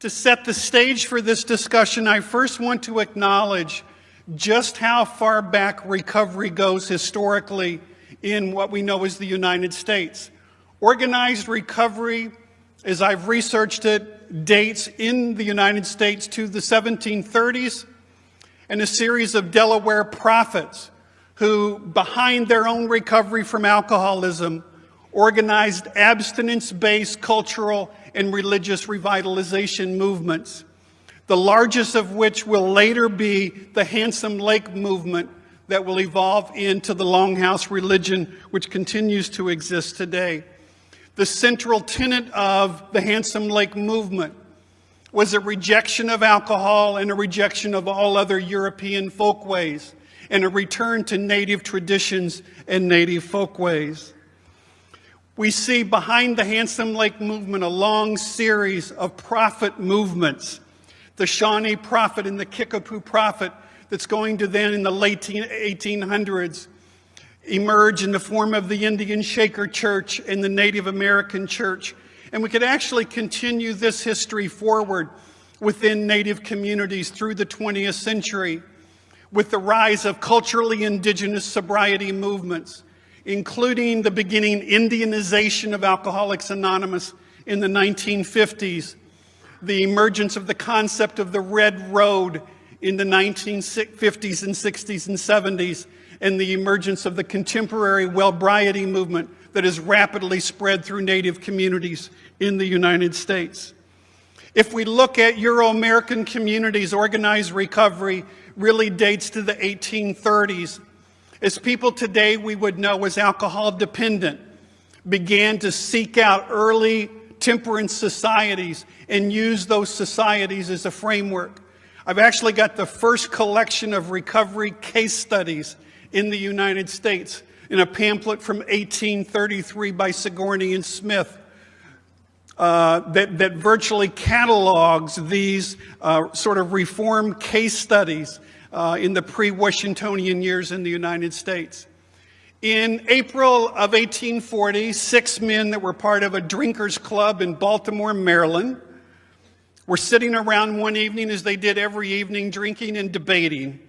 To set the stage for this discussion, I first want to acknowledge just how far back recovery goes historically in what we know as the United States. Organized recovery, as I've researched it, dates in the United States to the 1730s, and a series of Delaware prophets who, behind their own recovery from alcoholism, organized abstinence-based cultural and religious revitalization movements, the largest of which will later be the Handsome Lake movement that will evolve into the Longhouse religion, which continues to exist today. The central tenet of the Handsome Lake movement was a rejection of alcohol and a rejection of all other European folkways, and a return to native traditions and native folkways. We see behind the Handsome Lake movement a long series of prophet movements. The Shawnee prophet and the Kickapoo prophet that's going to then in the late 1800s emerge in the form of the Indian Shaker Church and the Native American Church. And we could actually continue this history forward within Native communities through the 20th century with the rise of culturally indigenous sobriety movements, including the beginning Indianization of Alcoholics Anonymous in the 1950s, the emergence of the concept of the Red Road in the 1950s and 60s and 70s, and the emergence of the contemporary Wellbriety movement that has rapidly spread through Native communities in the United States. If we look at Euro-American communities, organized recovery really dates to the 1830s. As people today we would know as alcohol dependent began to seek out early temperance societies and use those societies as a framework. I've actually got the first collection of recovery case studies in the United States in a pamphlet from 1833 by Sigourney and Smith that virtually catalogs these sort of reform case studies in the pre-Washingtonian years in the United States. In April of 1840, 6 men that were part of a drinkers club in Baltimore, Maryland, were sitting around one evening, as they did every evening, drinking and debating.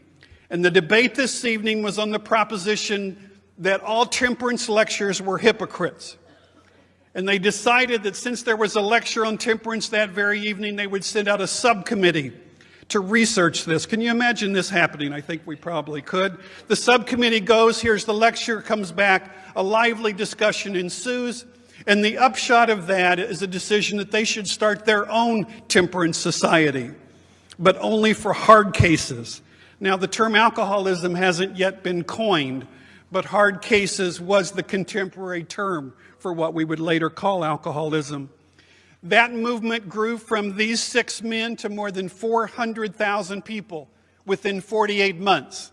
And the debate this evening was on the proposition that all temperance lectures were hypocrites. And they decided that since there was a lecture on temperance that very evening, they would send out a subcommittee to research this. Can you imagine this happening? I think we probably could. The subcommittee goes, here's the lecture, comes back, a lively discussion ensues, and the upshot of that is a decision that they should start their own temperance society, but only for hard cases. Now, the term alcoholism hasn't yet been coined, but hard cases was the contemporary term for what we would later call alcoholism. That movement grew from these 6 men to more than 400,000 people within 48 months,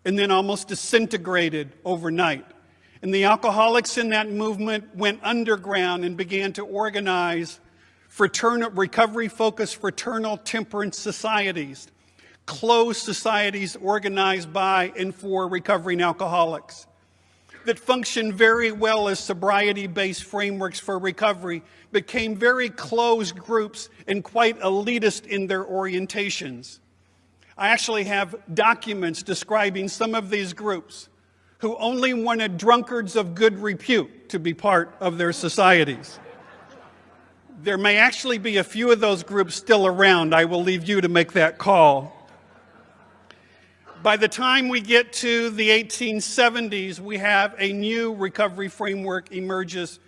and then almost disintegrated overnight. And the alcoholics in that movement went underground and began to organize recovery-focused fraternal temperance societies, closed societies organized by and for recovering alcoholics that function very well as sobriety-based frameworks for recovery, became very closed groups and quite elitist in their orientations. I actually have documents describing some of these groups who only wanted drunkards of good repute to be part of their societies. There may actually be a few of those groups still around. I will leave you to make that call. By the time we get to the 1870s, we have a new recovery framework emerges,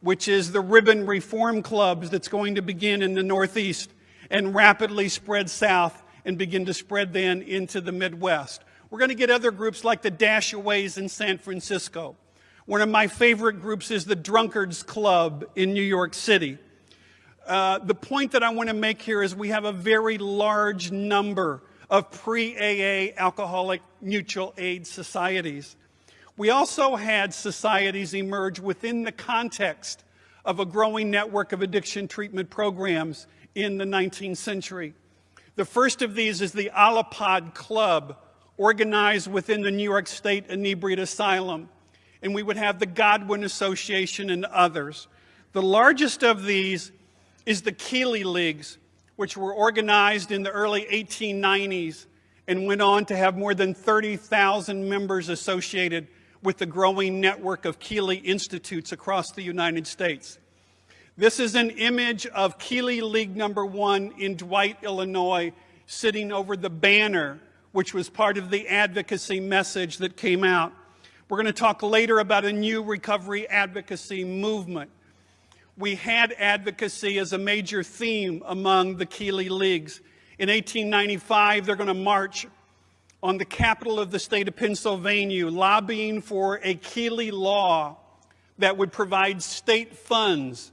which is the ribbon reform clubs that's going to begin in the Northeast and rapidly spread south and begin to spread then into the Midwest. We're going to get other groups like the Dashaways in San Francisco. One of my favorite groups is the Drunkards Club in New York City. The point that I want to make here is we have a very large number of pre-AA alcoholic mutual aid societies. We also had societies emerge within the context of a growing network of addiction treatment programs in the 19th century. The first of these is the Alapod Club, organized within the New York State Inebriate Asylum. And we would have the Godwin Association and others. The largest of these is the Keeley Leagues, which were organized in the early 1890s and went on to have more than 30,000 members associated with the growing network of Keeley Institutes across the United States. This is an image of Keeley League Number 1 in Dwight, Illinois, sitting over the banner, which was part of the advocacy message that came out. We're going to talk later about a new recovery advocacy movement. We had advocacy as a major theme among the Keeley Leagues. In 1895, they're going to march on the capital of the state of Pennsylvania, lobbying for a Keeley law that would provide state funds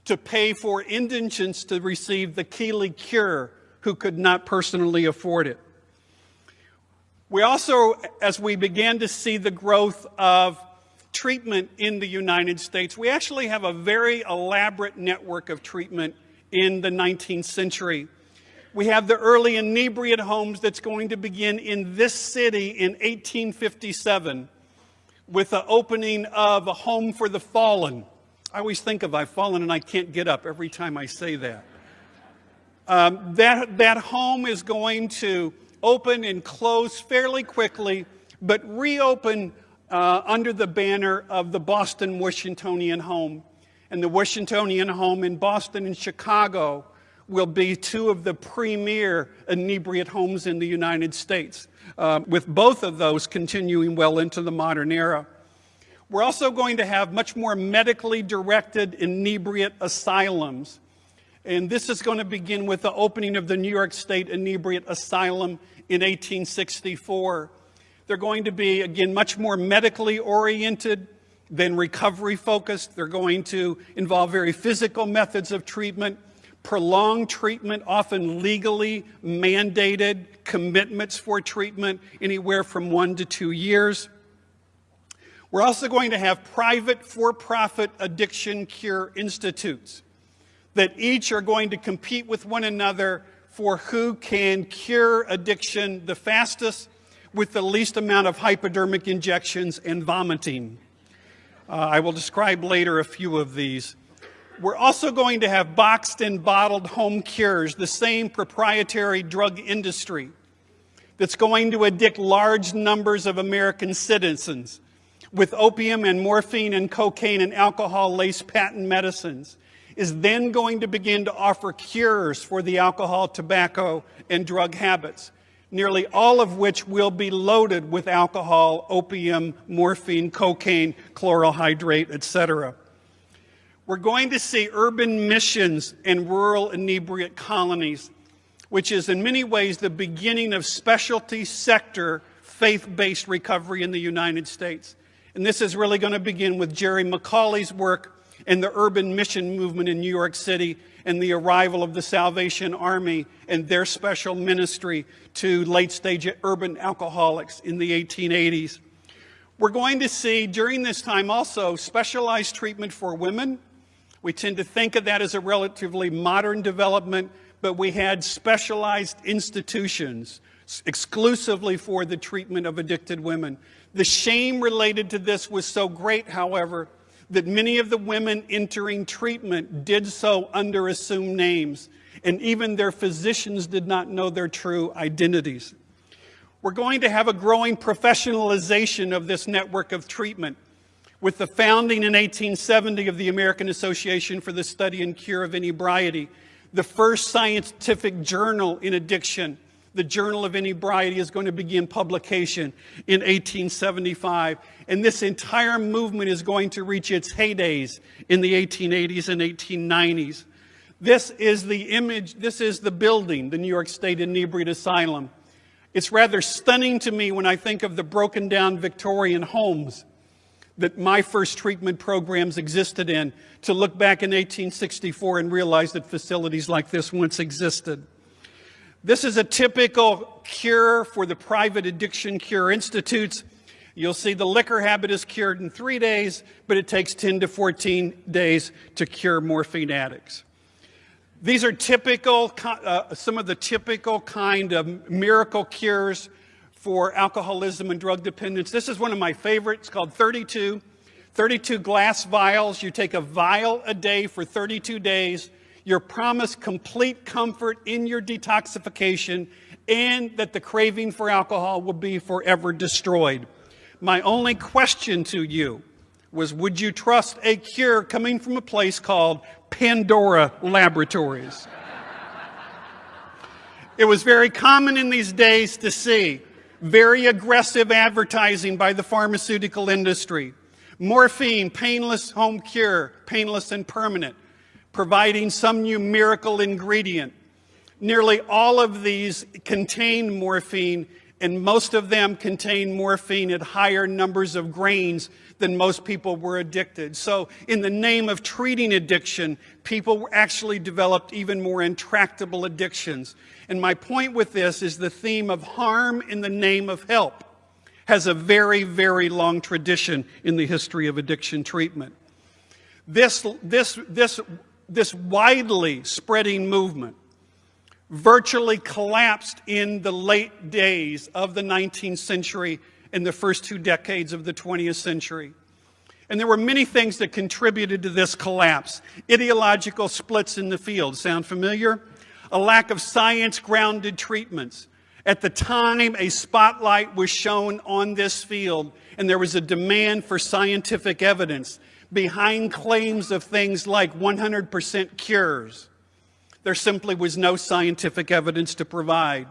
to pay for indigents to receive the Keeley cure who could not personally afford it. We also, as we began to see the growth of treatment in the United States, we actually have a very elaborate network of treatment in the 19th century. We have the early inebriate homes that's going to begin in this city in 1857 with the opening of a home for the fallen. I always think of I've fallen and I can't get up every time I say that. That home is going to open and close fairly quickly, but reopen under the banner of the Boston Washingtonian Home. And the Washingtonian Home in Boston and Chicago will be two of the premier inebriate homes in the United States, with both of those continuing well into the modern era. We're also going to have much more medically directed inebriate asylums. And this is going to begin with the opening of the New York State Inebriate Asylum in 1864. They're going to be, again, much more medically oriented than recovery focused. They're going to involve very physical methods of treatment, prolonged treatment, often legally mandated commitments for treatment, anywhere from 1 to 2 years. We're also going to have private for-profit addiction cure institutes that each are going to compete with one another for who can cure addiction the fastest with the least amount of hypodermic injections and vomiting. I will describe later a few of these. We're also going to have boxed and bottled home cures, the same proprietary drug industry that's going to addict large numbers of American citizens with opium and morphine and cocaine and alcohol-laced patent medicines, is then going to begin to offer cures for the alcohol, tobacco, and drug habits, nearly all of which will be loaded with alcohol, opium, morphine, cocaine, chloral hydrate, etc. We're going to see urban missions and rural inebriate colonies, which is in many ways the beginning of specialty sector faith-based recovery in the United States. And this is really going to begin with Jerry McCauley's work and the urban mission movement in New York City and the arrival of the Salvation Army and their special ministry to late-stage urban alcoholics in the 1880s. We're going to see during this time also specialized treatment for women. We tend to think of that as a relatively modern development, but we had specialized institutions exclusively for the treatment of addicted women. The shame related to this was so great, however, that many of the women entering treatment did so under assumed names, and even their physicians did not know their true identities. We're going to have a growing professionalization of this network of treatment, with the founding in 1870 of the American Association for the Study and Cure of Inebriety, the first scientific journal in addiction. The Journal of Inebriety is going to begin publication in 1875. And this entire movement is going to reach its heydays in the 1880s and 1890s. This is the image, this is the building, the New York State Inebriate Asylum. It's rather stunning to me when I think of the broken down Victorian homes that my first treatment programs existed in, to look back in 1864 and realize that facilities like this once existed. This is a typical cure for the private addiction cure institutes. You'll see the liquor habit is cured in 3 days, but it takes 10 to 14 days to cure morphine addicts. These are typical, some of the typical kind of miracle cures for alcoholism and drug dependence. This is one of my favorites, called 32 glass vials. You take a vial a day for 32 days. You're promised complete comfort in your detoxification and that the craving for alcohol will be forever destroyed. My only question to you was, would you trust a cure coming from a place called Pandora Laboratories? It was very common in these days to see very aggressive advertising by the pharmaceutical industry. Morphine, painless home cure, painless and permanent, providing some new miracle ingredient. Nearly all of these contain morphine, and most of them contain morphine at higher numbers of grains than most people were addicted. So in the name of treating addiction, people actually developed even more intractable addictions. And my point with this is the theme of harm in the name of help has a very, very long tradition in the history of addiction treatment. This widely spreading movement virtually collapsed in the late days of the 19th century and the first 2 decades of the 20th century. And there were many things that contributed to this collapse. Ideological splits in the field. Sound familiar? A lack of science-grounded treatments. At the time, a spotlight was shown on this field, and there was a demand for scientific evidence behind claims of things like 100% cures. There simply was no scientific evidence to provide.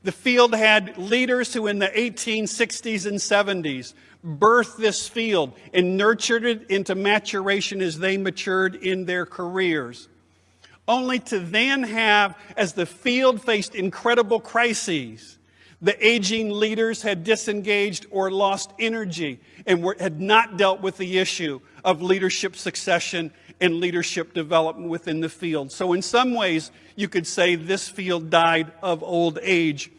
The field had leaders who in the 1860s and 70s birthed this field and nurtured it into maturation as they matured in their careers, only to then have, as the field faced incredible crises, the aging leaders had disengaged or lost energy and had not dealt with the issue of leadership succession and leadership development within the field. So in some ways, you could say this field died of old age,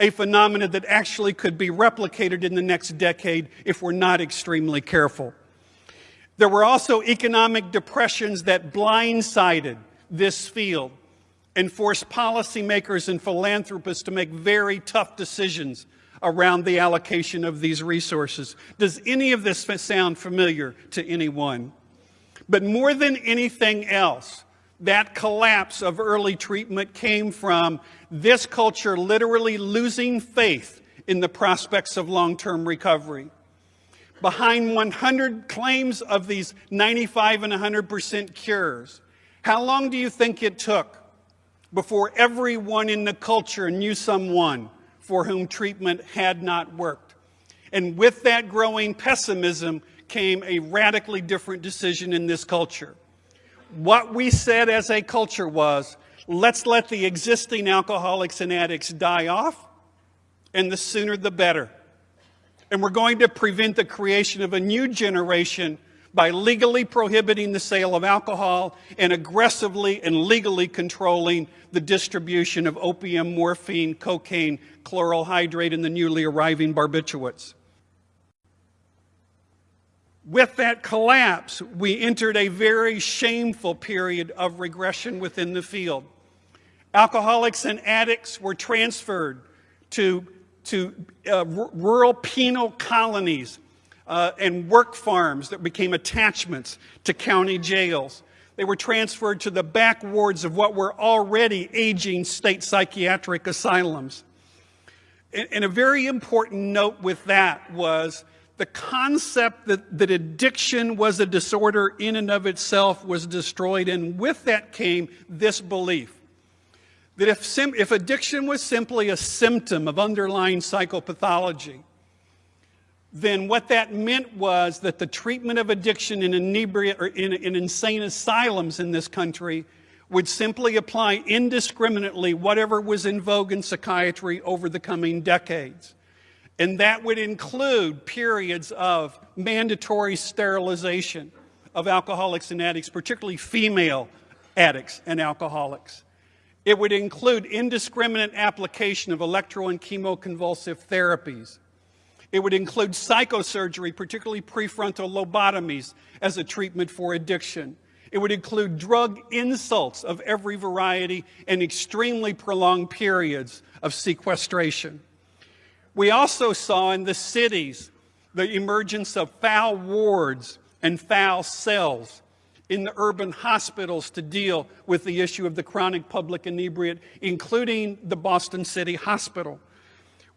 a phenomenon that actually could be replicated in the next decade if we're not extremely careful. There were also economic depressions that blindsided this field and forced policymakers and philanthropists to make very tough decisions around the allocation of these resources. Does any of this sound familiar to anyone? But more than anything else, that collapse of early treatment came from this culture literally losing faith in the prospects of long-term recovery. Behind 100 claims of these 95 and 100% cures, how long do you think it took before everyone in the culture knew someone for whom treatment had not worked? And with that growing pessimism came a radically different decision in this culture. What we said as a culture was, let's let the existing alcoholics and addicts die off, and the sooner the better. And we're going to prevent the creation of a new generation by legally prohibiting the sale of alcohol and aggressively and legally controlling the distribution of opium, morphine, cocaine, chloral hydrate, and the newly arriving barbiturates. With that collapse, we entered a very shameful period of regression within the field. Alcoholics and addicts were transferred to rural penal colonies and work farms that became attachments to county jails. They were transferred to the back wards of what were already aging state psychiatric asylums. And a very important note with that was the concept that addiction was a disorder in and of itself was destroyed, and with that came this belief that if addiction was simply a symptom of underlying psychopathology, then what that meant was that the treatment of addiction in insane asylums in this country would simply apply indiscriminately whatever was in vogue in psychiatry over the coming decades. And that would include periods of mandatory sterilization of alcoholics and addicts, particularly female addicts and alcoholics. It would include indiscriminate application of electro and chemoconvulsive therapies. It would include psychosurgery, particularly prefrontal lobotomies, as a treatment for addiction. It would include drug insults of every variety and extremely prolonged periods of sequestration. We also saw in the cities the emergence of foul wards and foul cells in the urban hospitals to deal with the issue of the chronic public inebriate, including the Boston City Hospital.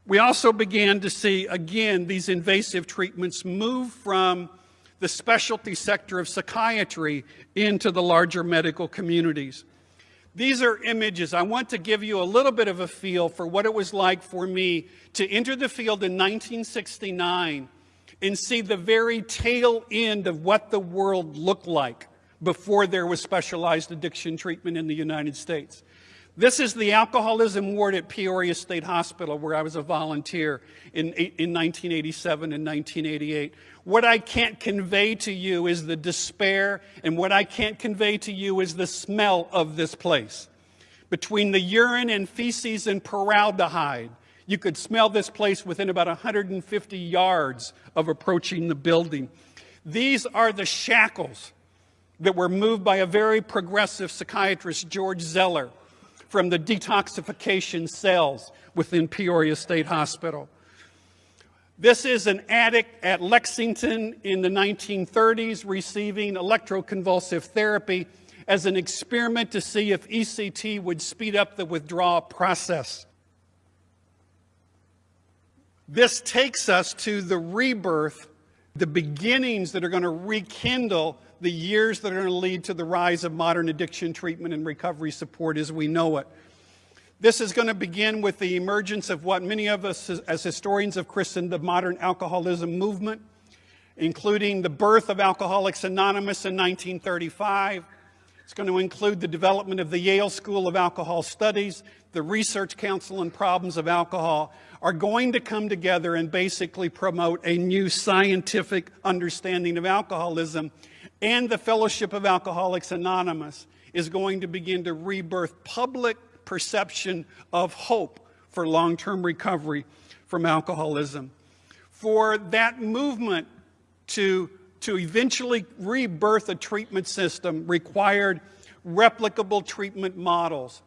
We also began to see, again, these invasive treatments move from the specialty sector of psychiatry into the larger medical communities. These are images. I want to give you a little bit of a feel for what it was like for me to enter the field in 1969 and see the very tail end of what the world looked like before there was specialized addiction treatment in the United States. This is the alcoholism ward at Peoria State Hospital, where I was a volunteer in 1987 and 1988. What I can't convey to you is the despair, and what I can't convey to you is the smell of this place. Between the urine and feces and formaldehyde, you could smell this place within about 150 yards of approaching the building. These are the shackles that were moved by a very progressive psychiatrist, George Zeller, from the detoxification cells within Peoria State Hospital. This is an addict at Lexington in the 1930s receiving electroconvulsive therapy as an experiment to see if ECT would speed up the withdrawal process. This takes us to the rebirth, the beginnings that are going to rekindle the years that are going to lead to the rise of modern addiction treatment and recovery support as we know it. This is going to begin with the emergence of what many of us as historians have christened the modern alcoholism movement, including the birth of Alcoholics Anonymous in 1935. It's going to include the development of the Yale School of Alcohol Studies. The Research Council on Problems of Alcohol are going to come together and basically promote a new scientific understanding of alcoholism. And the Fellowship of Alcoholics Anonymous is going to begin to rebirth public perception of hope for long-term recovery from alcoholism. For that movement to eventually rebirth a treatment system required replicable treatment models.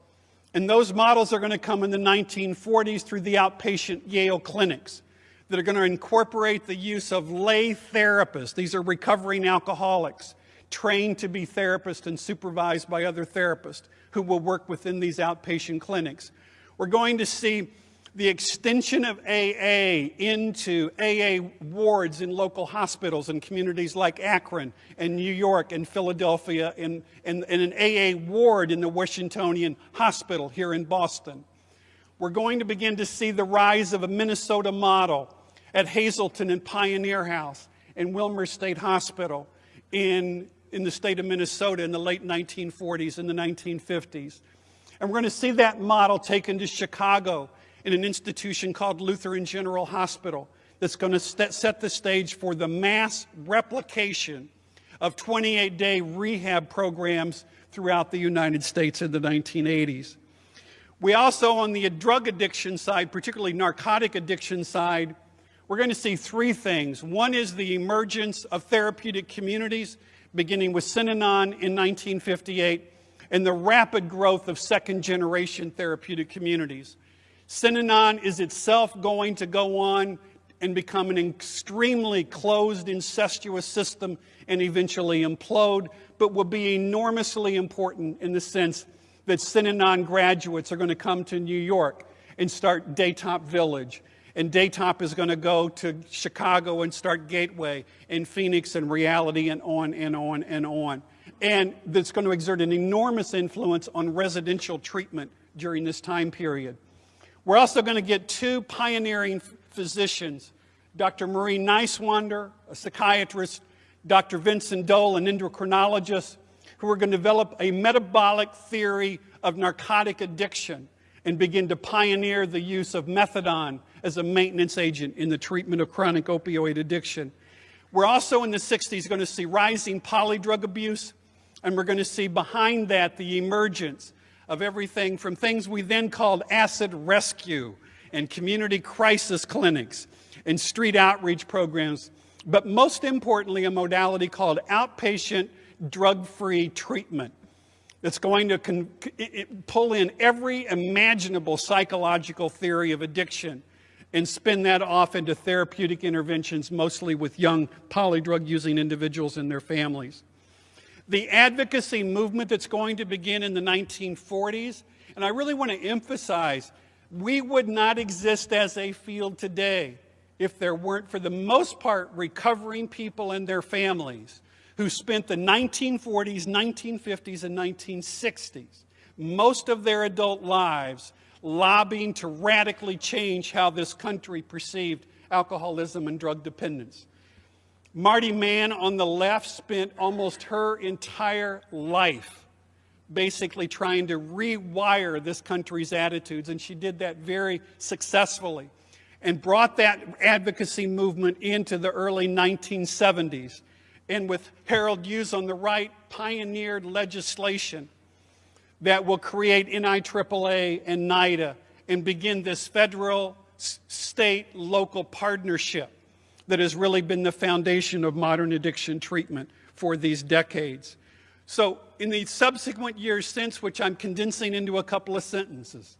And those models are going to come in the 1940s through the outpatient Yale clinics that are going to incorporate the use of lay therapists. These are recovering alcoholics, trained to be therapists and supervised by other therapists who will work within these outpatient clinics. We're going to see the extension of AA into AA wards in local hospitals in communities like Akron and New York and Philadelphia, and an AA ward in the Washingtonian Hospital here in Boston. We're going to begin to see the rise of a Minnesota model at Hazleton and Pioneer House and Wilmer State Hospital in the state of Minnesota in the late 1940s and the 1950s. And we're going to see that model taken to Chicago in an institution called Lutheran General Hospital that's going to set the stage for the mass replication of 28-day rehab programs throughout the United States in the 1980s. We also, on the drug addiction side, particularly narcotic addiction side, we're going to see three things. One is the emergence of therapeutic communities, beginning with Synanon in 1958, and the rapid growth of second-generation therapeutic communities. Synanon is itself going to go on and become an extremely closed, incestuous system and eventually implode, but will be enormously important in the sense that Synanon graduates are going to come to New York and start Daytop Village. And Daytop is going to go to Chicago and start Gateway and Phoenix and Reality and on and on and on. And that's going to exert an enormous influence on residential treatment during this time period. We're also going to get two pioneering physicians, Dr. Marie Neiswander, a psychiatrist, Dr. Vincent Dole, an endocrinologist, who are going to develop a metabolic theory of narcotic addiction and begin to pioneer the use of methadone as a maintenance agent in the treatment of chronic opioid addiction. We're also in the 60s going to see rising polydrug abuse, and we're going to see behind that the emergence of everything from things we then called acid rescue and community crisis clinics and street outreach programs, but most importantly, a modality called outpatient drug-free treatment that's going to pull in every imaginable psychological theory of addiction and spin that off into therapeutic interventions, mostly with young polydrug-using individuals and their families. the advocacy movement that's going to begin in the 1940s. And I really want to emphasize, we would not exist as a field today if there weren't, for the most part, recovering people and their families who spent the 1940s, 1950s, and 1960s, most of their adult lives, lobbying to radically change how this country perceived alcoholism and drug dependence. Marty Mann on the left spent almost her entire life basically trying to rewire this country's attitudes, and she did that very successfully and brought that advocacy movement into the early 1970s. And with Harold Hughes on the right, pioneered legislation that will create NIAAA and NIDA and begin this federal, state, local partnership that has really been the foundation of modern addiction treatment for these decades. So in the subsequent years since, which I'm condensing into a couple of sentences,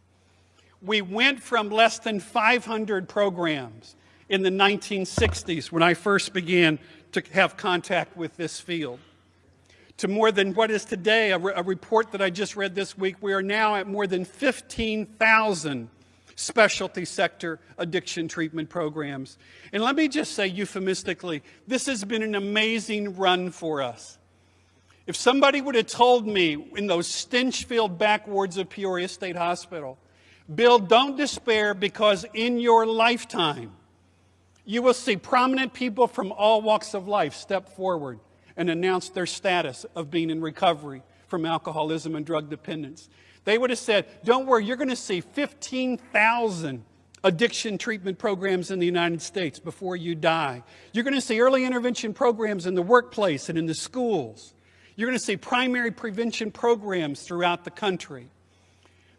we went from less than 500 programs in the 1960s when I first began to have contact with this field, to more than what is today, a report that I just read this week, we are now at more than 15,000 specialty sector addiction treatment programs. And let me just say euphemistically, this has been an amazing run for us. If somebody would have told me in those stench-filled backwards of Peoria State Hospital, Bill, don't despair because in your lifetime, you will see prominent people from all walks of life step forward and announce their status of being in recovery from alcoholism and drug dependence. They would have said, don't worry, you're going to see 15,000 addiction treatment programs in the United States before you die. You're going to see early intervention programs in the workplace and in the schools. You're going to see primary prevention programs throughout the country.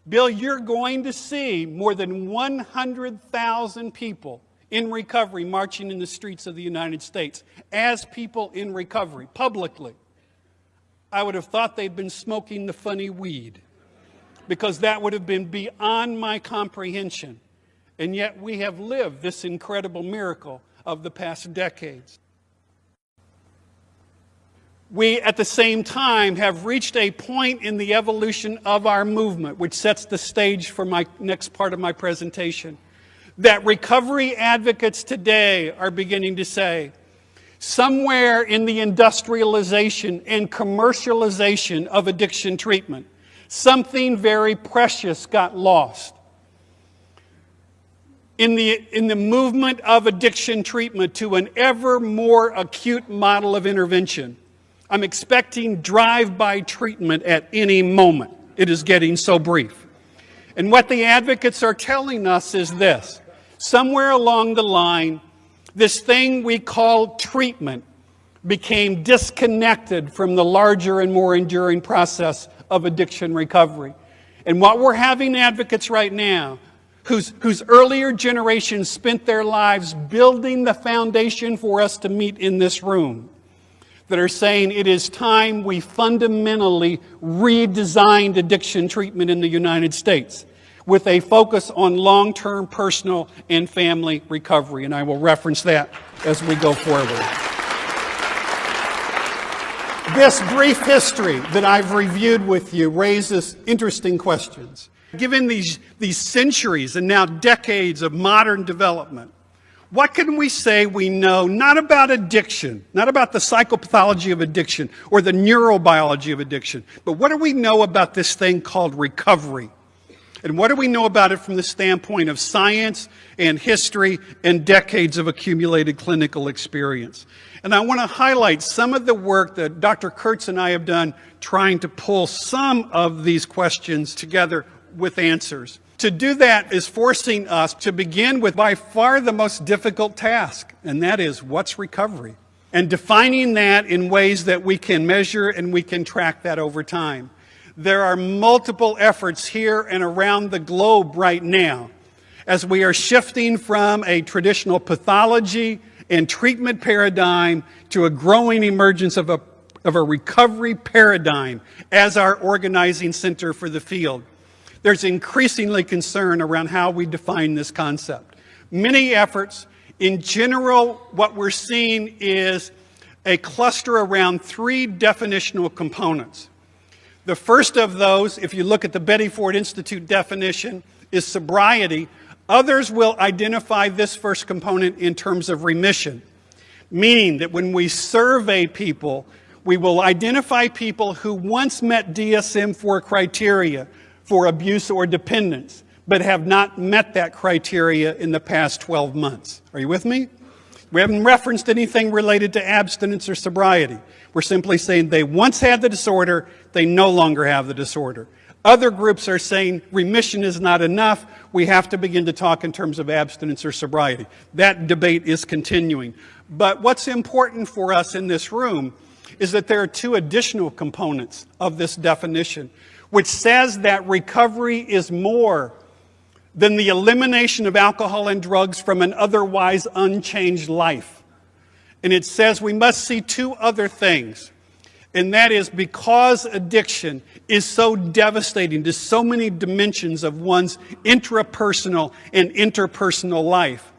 Bill, you're going to see more than 100,000 people in recovery marching in the streets of the United States as people in recovery, publicly. I would have thought they'd been smoking the funny weed because that would have been beyond my comprehension. And yet we have lived this incredible miracle of the past decades. We, at the same time, have reached a point in the evolution of our movement, which sets the stage for my next part of my presentation, that recovery advocates today are beginning to say, somewhere in the industrialization and commercialization of addiction treatment, something very precious got lost. In the movement of addiction treatment to an ever more acute model of intervention, I'm expecting drive-by treatment at any moment. It is getting so brief. And what the advocates are telling us is this. Somewhere along the line, this thing we call treatment became disconnected from the larger and more enduring process of addiction recovery. And what we're having advocates right now, whose earlier generations spent their lives building the foundation for us to meet in this room, that are saying it is time we fundamentally redesigned addiction treatment in the United States with a focus on long-term personal and family recovery. And I will reference that as we go forward. This brief history that I've reviewed with you raises interesting questions. Given these centuries and now decades of modern development, what can we say we know, not about addiction, not about the psychopathology of addiction or the neurobiology of addiction, but what do we know about this thing called recovery? And what do we know about it from the standpoint of science and history and decades of accumulated clinical experience? And I want to highlight some of the work that Dr. Kurtz and I have done trying to pull some of these questions together with answers. To do that is forcing us to begin with by far the most difficult task, and that is what's recovery? And defining that in ways that we can measure and we can track that over time. There are multiple efforts here and around the globe right now as we are shifting from a traditional pathology and treatment paradigm to a growing emergence of a recovery paradigm as our organizing center for the field. There's increasingly concern around how we define this concept. Many efforts. In general, what we're seeing is a cluster around three definitional components. The first of those, if you look at the Betty Ford Institute definition, is sobriety. Others will identify this first component in terms of remission, meaning that when we survey people, we will identify people who once met DSM-4 criteria for abuse or dependence, but have not met that criteria in the past 12 months. Are you with me? We haven't referenced anything related to abstinence or sobriety. We're simply saying they once had the disorder, they no longer have the disorder. Other groups are saying remission is not enough. We have to begin to talk in terms of abstinence or sobriety. That debate is continuing. But what's important for us in this room is that there are two additional components of this definition, which says that recovery is more than the elimination of alcohol and drugs from an otherwise unchanged life. And it says we must see two other things. And that is because addiction is so devastating to so many dimensions of one's intrapersonal and interpersonal life,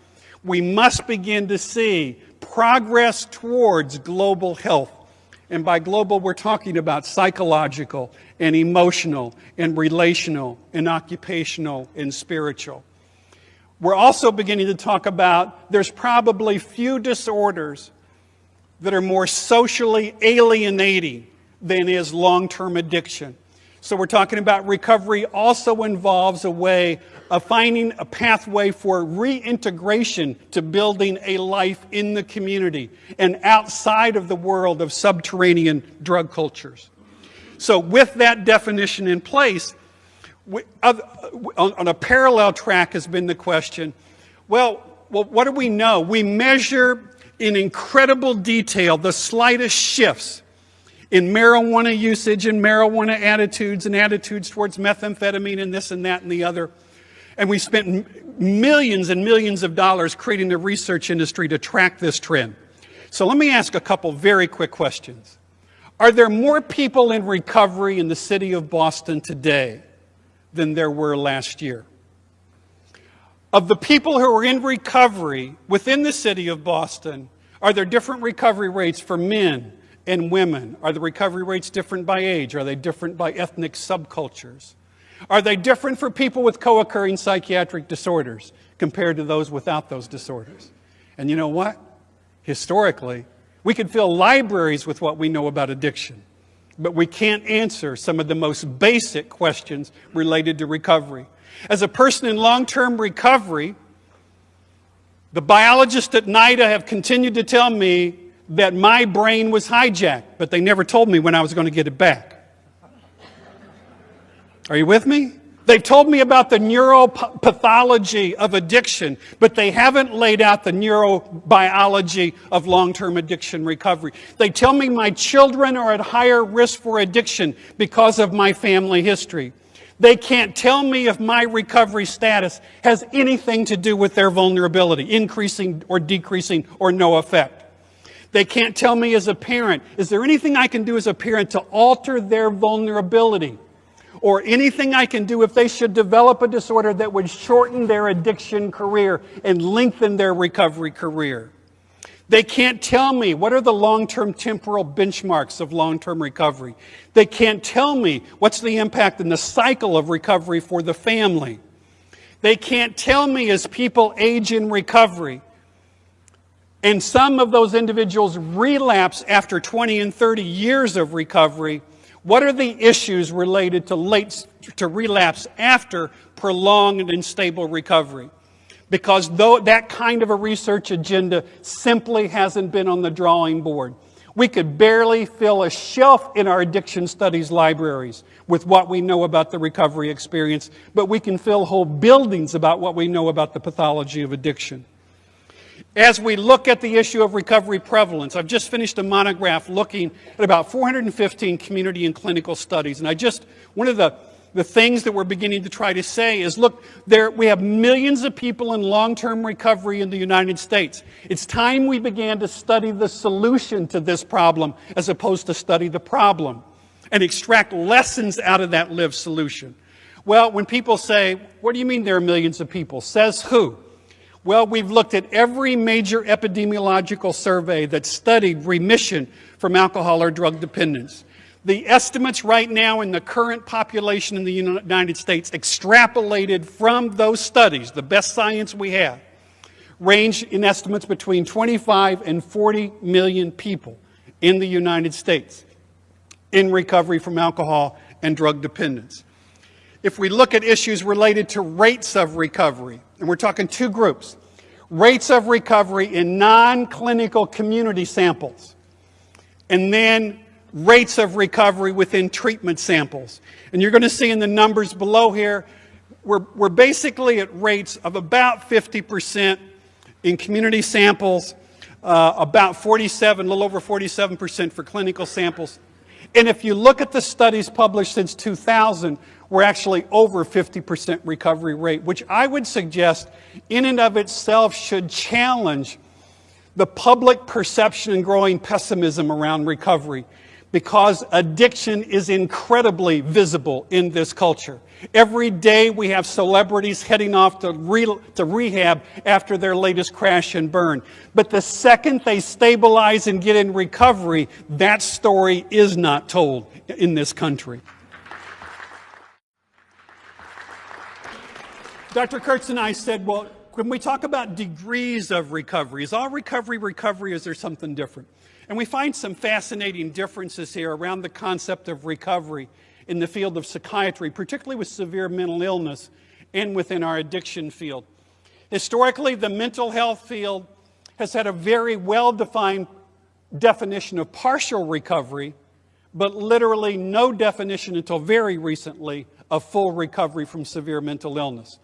we must begin to see progress towards global health. And by global, we're talking about psychological and emotional and relational and occupational and spiritual. We're also beginning to talk about there's probably few disorders that are more socially alienating than is long-term addiction. So we're talking about recovery also involves a way of finding a pathway for reintegration to building a life in the community and outside of the world of subterranean drug cultures. So with that definition in place, on a parallel track has been the question, well, what do we know? We measure in incredible detail the slightest shifts in marijuana usage and marijuana attitudes and attitudes towards methamphetamine and this and that and the other. And we spent millions and millions of dollars creating a research industry to track this trend. So let me ask a couple very quick questions. Are there more people in recovery in the city of Boston today than there were last year? Of the people who are in recovery within the city of Boston, are there different recovery rates for men and women? Are the recovery rates different by age? Are they different by ethnic subcultures? Are they different for people with co-occurring psychiatric disorders compared to those without those disorders? And you know what? Historically, we could fill libraries with what we know about addiction, but we can't answer some of the most basic questions related to recovery. As a person in long-term recovery, the biologists at NIDA have continued to tell me that my brain was hijacked, but they never told me when I was going to get it back. Are you with me? They've told me about the neuropathology of addiction, but they haven't laid out the neurobiology of long-term addiction recovery. They tell me my children are at higher risk for addiction because of my family history. They can't tell me if my recovery status has anything to do with their vulnerability, increasing or decreasing or no effect. They can't tell me as a parent, is there anything I can do as a parent to alter their vulnerability? Or anything I can do if they should develop a disorder that would shorten their addiction career and lengthen their recovery career. They can't tell me what are the long-term temporal benchmarks of long-term recovery. They can't tell me what's the impact in the cycle of recovery for the family. They can't tell me as people age in recovery, and some of those individuals relapse after 20 and 30 years of recovery, what are the issues related to relapse after prolonged and stable recovery? Because that kind of a research agenda simply hasn't been on the drawing board. We could barely fill a shelf in our addiction studies libraries with what we know about the recovery experience, but we can fill whole buildings about what we know about the pathology of addiction. As we look at the issue of recovery prevalence, I've just finished a monograph looking at about 415 community and clinical studies. And one of the things that we're beginning to try to say is, look, we have millions of people in long-term recovery in the United States. It's time we began to study the solution to this problem as opposed to study the problem and extract lessons out of that lived solution. Well, when people say, what do you mean there are millions of people? Says who? Well, we've looked at every major epidemiological survey that studied remission from alcohol or drug dependence. The estimates right now in the current population in the United States, extrapolated from those studies, the best science we have, range in estimates between 25 and 40 million people in the United States in recovery from alcohol and drug dependence. If we look at issues related to rates of recovery, and we're talking two groups, rates of recovery in non-clinical community samples, and then rates of recovery within treatment samples. And you're going to see in the numbers below here, we're basically at rates of about 50% in community samples, about 47, a little over 47% for clinical samples. And if you look at the studies published since 2000, we're actually over 50% recovery rate, which I would suggest in and of itself should challenge the public perception and growing pessimism around recovery, because addiction is incredibly visible in this culture. Every day we have celebrities heading off to rehab after their latest crash and burn. But the second they stabilize and get in recovery, that story is not told in this country. Dr. Kurtz and I said, well, when we talk about degrees of recovery, is all recovery, or is there something different? And we find some fascinating differences here around the concept of recovery in the field of psychiatry, particularly with severe mental illness and within our addiction field. Historically, the mental health field has had a very well-defined definition of partial recovery, but literally no definition until very recently of full recovery from severe mental illness.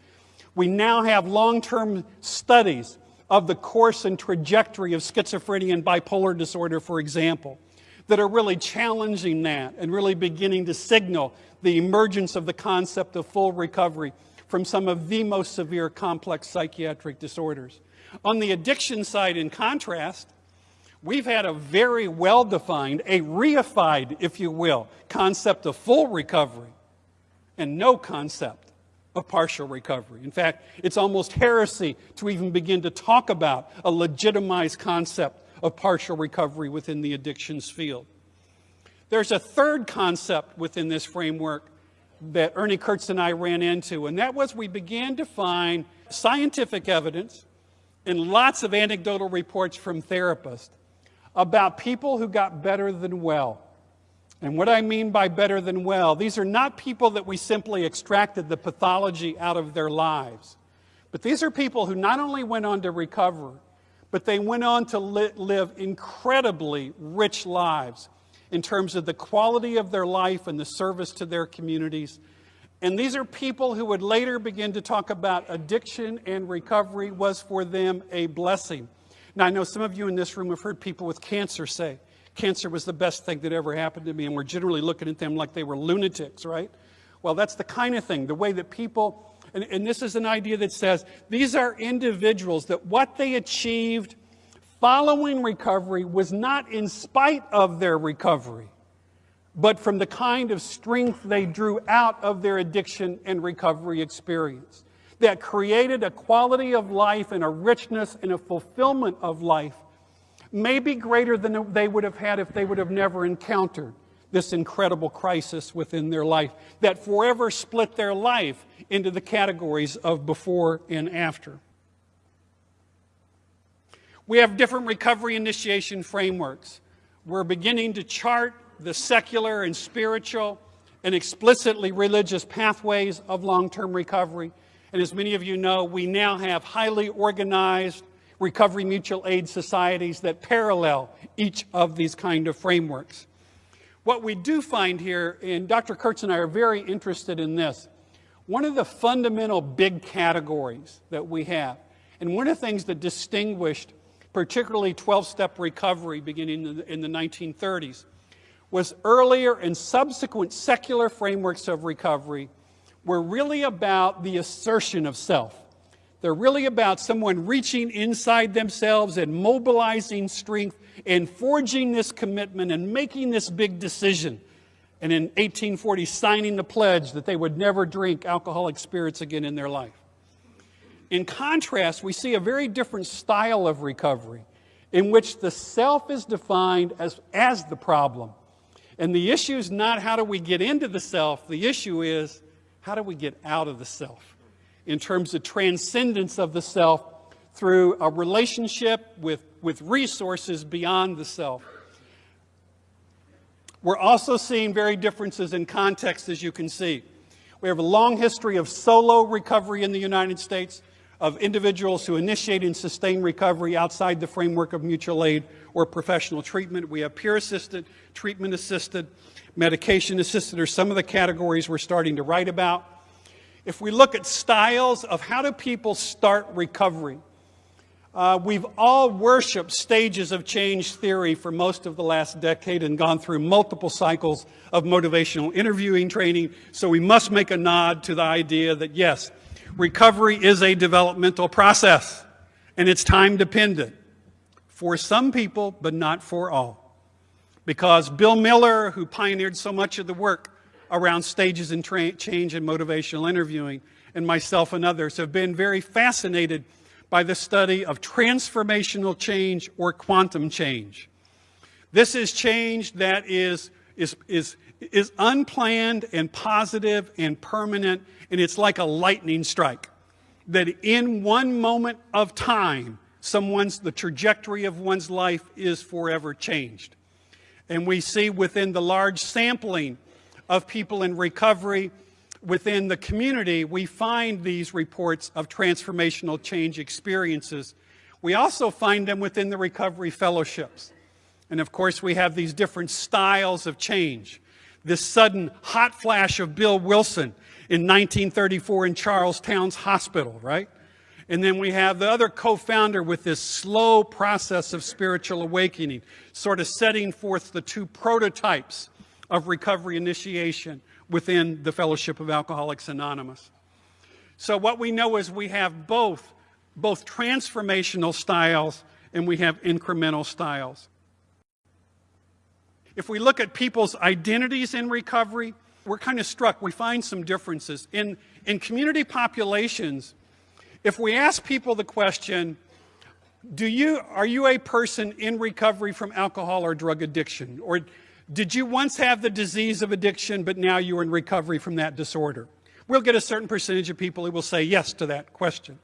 We now have long-term studies of the course and trajectory of schizophrenia and bipolar disorder, for example, that are really challenging that and really beginning to signal the emergence of the concept of full recovery from some of the most severe complex psychiatric disorders. On the addiction side, in contrast, we've had a very well-defined, a reified, if you will, concept of full recovery and no concept of partial recovery. In fact, it's almost heresy to even begin to talk about a legitimized concept of partial recovery within the addictions field. There's a third concept within this framework that Ernie Kurtz and I ran into, and that was we began to find scientific evidence and lots of anecdotal reports from therapists about people who got better than well. And what I mean by better than well, these are not people that we simply extracted the pathology out of their lives. But these are people who not only went on to recover, but they went on to live incredibly rich lives in terms of the quality of their life and the service to their communities. And these are people who would later begin to talk about addiction and recovery was for them a blessing. Now, I know some of you in this room have heard people with cancer say, cancer was the best thing that ever happened to me, and we're generally looking at them like they were lunatics, right? Well, that's the kind of thing, the way that people, and this is an idea that says, these are individuals that what they achieved following recovery was not in spite of their recovery, but from the kind of strength they drew out of their addiction and recovery experience that created a quality of life and a richness and a fulfillment of life maybe greater than they would have had if they would have never encountered this incredible crisis within their life that forever split their life into the categories of before and after. We have different recovery initiation frameworks. We're beginning to chart the secular and spiritual and explicitly religious pathways of long-term recovery. And as many of you know, we now have highly organized recovery mutual aid societies that parallel each of these kind of frameworks. What we do find here, and Dr. Kurtz and I are very interested in this, one of the fundamental big categories that we have, and one of the things that distinguished particularly 12-step recovery beginning in the 1930s, was earlier and subsequent secular frameworks of recovery were really about the assertion of self. They're really about someone reaching inside themselves and mobilizing strength and forging this commitment and making this big decision. And in 1840, signing the pledge that they would never drink alcoholic spirits again in their life. In contrast, we see a very different style of recovery in which the self is defined as the problem. And the issue is not how do we get into the self, the issue is how do we get out of the self in terms of transcendence of the self through a relationship with resources beyond the self. We're also seeing very differences in context, as you can see. We have a long history of solo recovery in the United States, of individuals who initiate and sustain recovery outside the framework of mutual aid or professional treatment. We have peer-assisted, treatment-assisted, medication-assisted are some of the categories we're starting to write about. If we look at styles of how do people start recovery, we've all worshipped stages of change theory for most of the last decade and gone through multiple cycles of motivational interviewing training, so we must make a nod to the idea that yes, recovery is a developmental process, and it's time-dependent for some people, but not for all. Because Bill Miller, who pioneered so much of the work around stages in change and motivational interviewing, and myself and others have been very fascinated by the study of transformational change or quantum change. This is change that is unplanned and positive and permanent, and it's like a lightning strike. That in one moment of time, the trajectory of one's life is forever changed. And we see within the large sampling of people in recovery, within the community, we find these reports of transformational change experiences. We also find them within the recovery fellowships. And of course, we have these different styles of change. This sudden hot flash of Bill Wilson in 1934 in Charlestown's hospital, right? And then we have the other co-founder with this slow process of spiritual awakening, sort of setting forth the two prototypes of recovery initiation within the Fellowship of Alcoholics Anonymous. So what we know is we have both transformational styles and we have incremental styles. If we look at people's identities in recovery, we're kind of struck. We find some differences. In community populations, if we ask people the question, are you a person in recovery from alcohol or drug addiction? Or did you once have the disease of addiction, but now you're in recovery from that disorder? We'll get a certain percentage of people who will say yes to that question.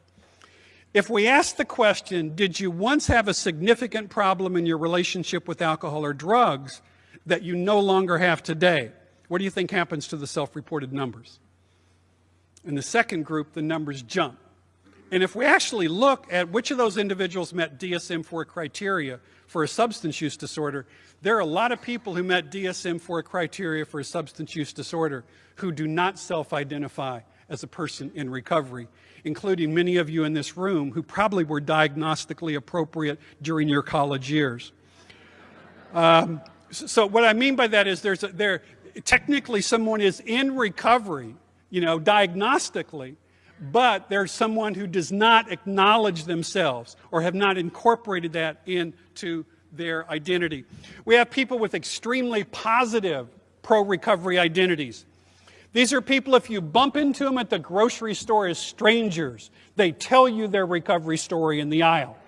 If we ask the question, did you once have a significant problem in your relationship with alcohol or drugs that you no longer have today? What do you think happens to the self-reported numbers? In the second group, the numbers jump. And if we actually look at which of those individuals met DSM-4 criteria for a substance use disorder, there are a lot of people who met DSM-4 criteria for a substance use disorder who do not self-identify as a person in recovery, including many of you in this room who probably were diagnostically appropriate during your college years. So what I mean by that is technically someone is in recovery, diagnostically, but there's someone who does not acknowledge themselves or have not incorporated that into their identity. We have people with extremely positive pro-recovery identities. These are people, if you bump into them at the grocery store as strangers, they tell you their recovery story in the aisle.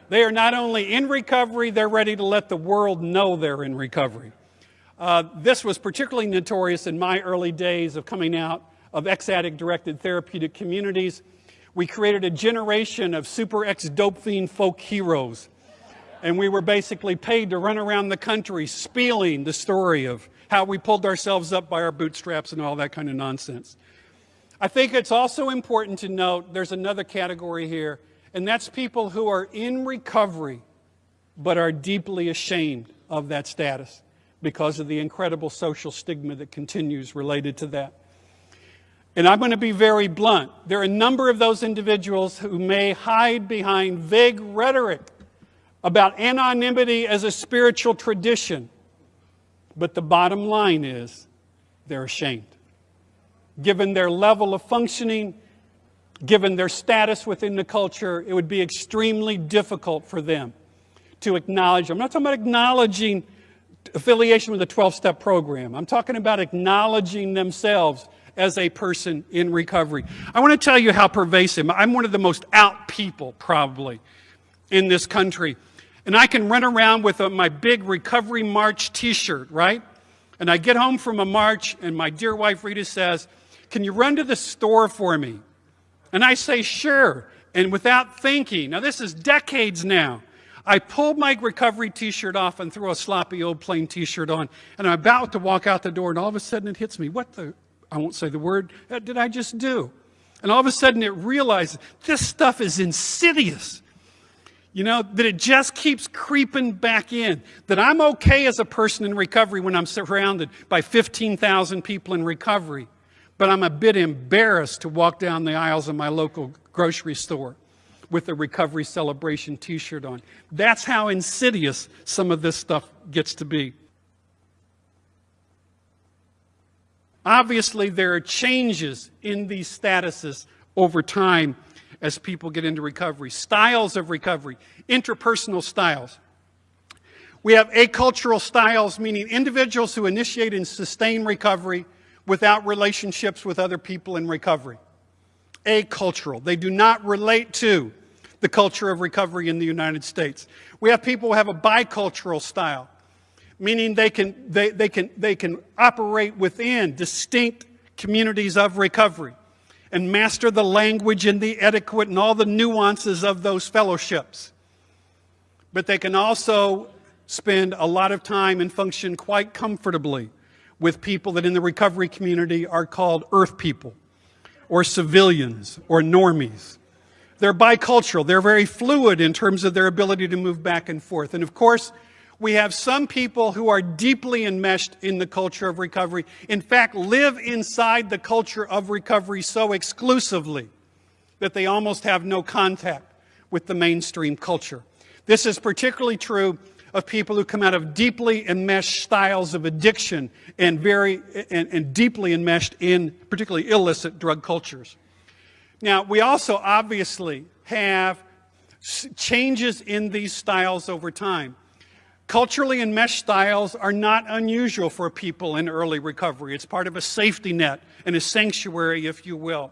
They are not only in recovery, they're ready to let the world know they're in recovery. This was particularly notorious in my early days of coming out of ex-addict-directed therapeutic communities. We created a generation of super ex-dope fiend folk heroes. And we were basically paid to run around the country spieling the story of how we pulled ourselves up by our bootstraps and all that kind of nonsense. I think it's also important to note there's another category here, and that's people who are in recovery but are deeply ashamed of that status because of the incredible social stigma that continues related to that. And I'm going to be very blunt. There are a number of those individuals who may hide behind vague rhetoric about anonymity as a spiritual tradition. But the bottom line is they're ashamed. Given their level of functioning, given their status within the culture, it would be extremely difficult for them to acknowledge. I'm not talking about acknowledging affiliation with the 12-step program. I'm talking about acknowledging themselves as a person in recovery. I want to tell you how pervasive. I'm one of the most out people, probably, in this country. And I can run around with my big Recovery March t-shirt, right? And I get home from a march, and my dear wife Rita says, "Can you run to the store for me?" And I say, "Sure." And without thinking, now this is decades now, I pulled my recovery t-shirt off and threw a sloppy old plain t-shirt on, and I'm about to walk out the door, and all of a sudden it hits me. I won't say the word, did I just do? And all of a sudden it realizes this stuff is insidious. You know, that it just keeps creeping back in. That I'm okay as a person in recovery when I'm surrounded by 15,000 people in recovery, but I'm a bit embarrassed to walk down the aisles of my local grocery store with a recovery celebration t-shirt on. That's how insidious some of this stuff gets to be. Obviously, there are changes in these statuses over time as people get into recovery. Styles of recovery, interpersonal styles. We have acultural styles, meaning individuals who initiate and sustain recovery without relationships with other people in recovery. Acultural. They do not relate to the culture of recovery in the United States. We have people who have a bicultural style, meaning they can operate within distinct communities of recovery and master the language and the etiquette and all the nuances of those fellowships. But they can also spend a lot of time and function quite comfortably with people that in the recovery community are called earth people or civilians or normies. They're bicultural. They're very fluid in terms of their ability to move back and forth. And of course, we have some people who are deeply enmeshed in the culture of recovery. In fact, live inside the culture of recovery so exclusively that they almost have no contact with the mainstream culture. This is particularly true of people who come out of deeply enmeshed styles of addiction and deeply enmeshed in particularly illicit drug cultures. Now, we also obviously have changes in these styles over time. Culturally enmeshed styles are not unusual for people in early recovery. It's part of a safety net and a sanctuary, if you will.